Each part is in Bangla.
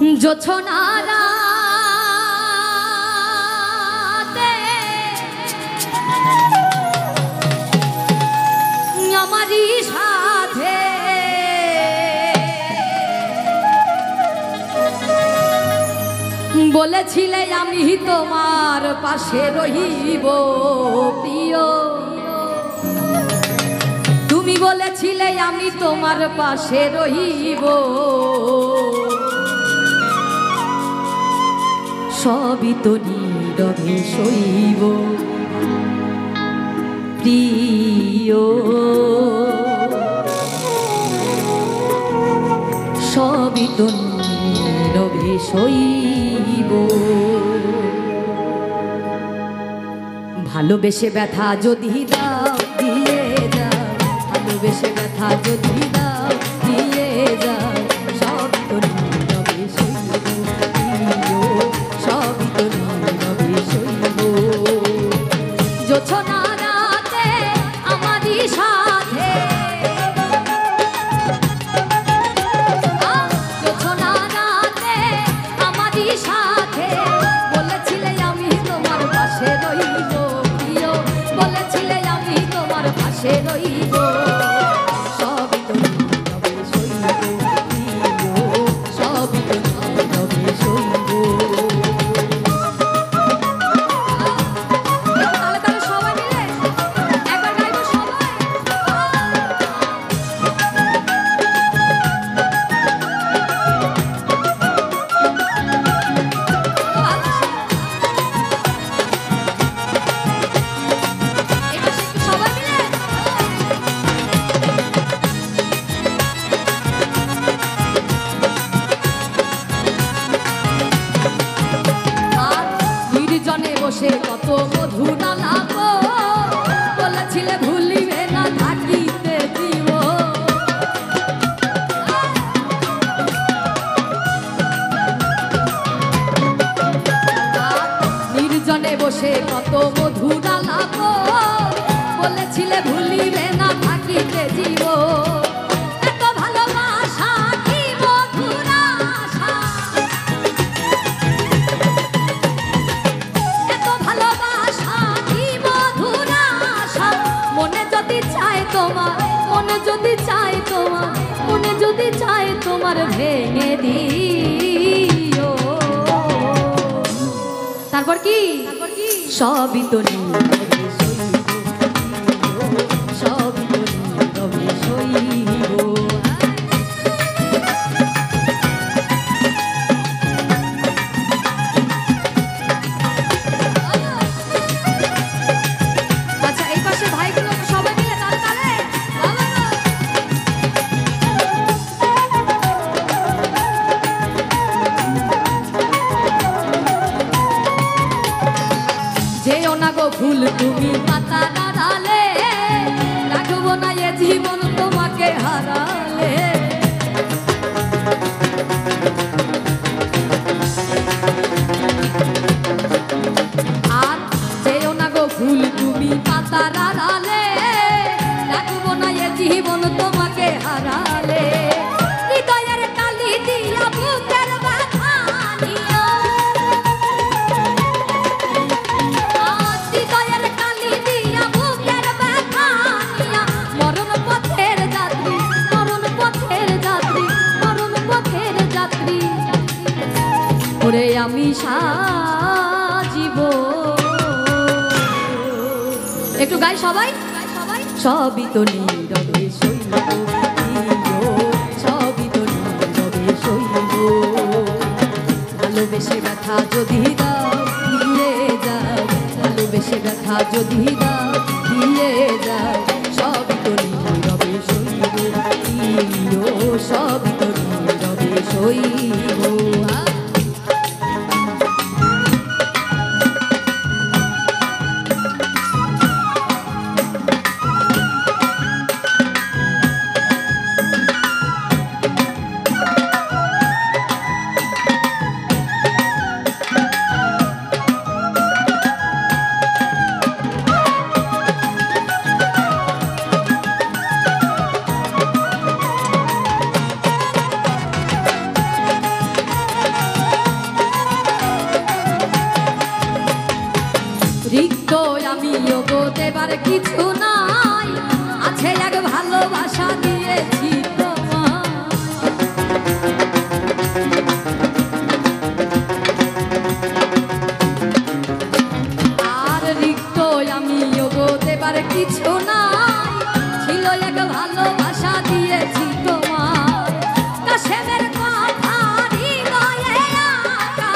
জোছনারাতে আমারই সাথে বলেছিলে আমি তোমার পাশে রহিব প্রিয়, তুমি বলেছিলে আমি তোমার পাশে রহিব, সবই তো নীরবে সইব প্রিয়, সবই তো নীরবে সইব। ভালোবেসে ব্যথা যদি দাও দিয়ে যাও, ভালোবেসে ব্যথা যদি দাও দিয়ে যাও, সবই তো নীরবে সইব প্রিয়, সবই তো নীরবে সইব। জোছনারাতে আমারই সাথে, জোছনারাতে আমারই সাথে বলেছিলে আমি তোমার পাশে রইব প্রিয়, বলেছিলে আমি তোমার পাশে রইব, সবই তো নীরবে সইব প্রিয়, সবই তো নীরবে সইব। বসে কত মধু নালাবো, বলেছিলে ভুলিবে না থাকিতে দিব, নির্জনে বসে কত মধু নালাবো, বলেছিলে ভুলিবে না থাকিতে দিব, এত ভালোবাসা কি মধুর আশা, মনে যদি চায় তোমার, মনে যদি চায় তোমার, মনে যদি চায় তোমার ভেঙে দিও, তারপর কি সবই তো নীরবে সইব, সবই তো নীরবে সইব। যেও না গো ফুল তুমি পাতা ডালে, রাখবো না এ জীবন তোমাকে হারালে, আর যেও না গো ফুল তুমি পাতা ডালে, রাখবো না এ জীবন তোমাকে হারালে, হৃদয়ের কালি দিয়া বুকের ব্যথা নিও, ওরে আমি সাজিব, একটু গাই সবাই, সবই তো নীরবে সইব প্রিয়, সবই তো নীরবে সইব। ভালোবেসে ব্যথা যদি দাও দিয়ে যাও, ভালোবেসে ব্যথা যদি দাও দিয়ে যাও, সবই তো নীরবে সইব প্রিয়, সবই তো নীরবে সইব। দেবার কিছু নাই, আছে এক ভালোবাসা দিয়েছি তোমায়। আর রিক্ত আমি ওগো দেবার কিছু নাই, ছিল এক ভালোবাসা দিয়েছি তোমায়। কাশেমের কথা হৃদয়ে আঁকা,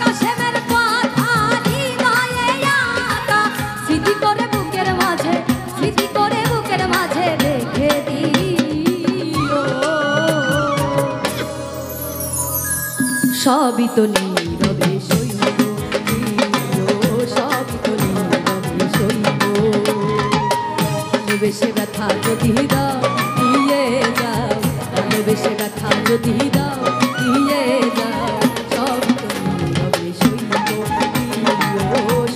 কাশেমের কথা হৃদয়ে আঁকা, স্মৃতি করে বুকের মাঝে, স্মৃতি করে বুকের মাঝে রেখে দিও। সবই তো নীরবে সইব, সবই তো নীরবে সইব। ভালোবেসে ব্যথা যদি দাও দিয়ে যাও, ভালোবেসে ব্যথা যদি দাও দিয়ে যাও, সবই তো নীরবে সইব,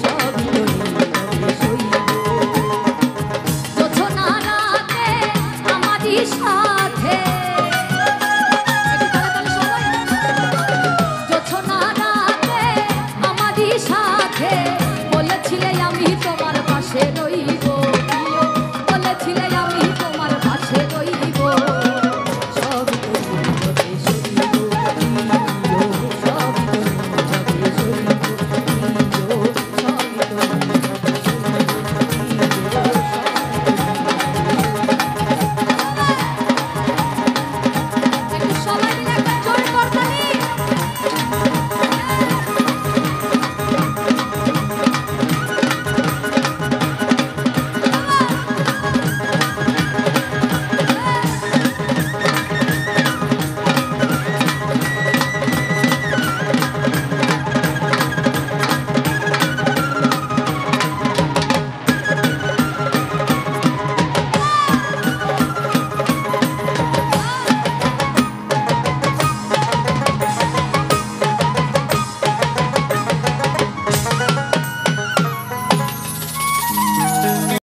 সবই তো নীরবে সইব। জোছনা রাতে আমারই সাথে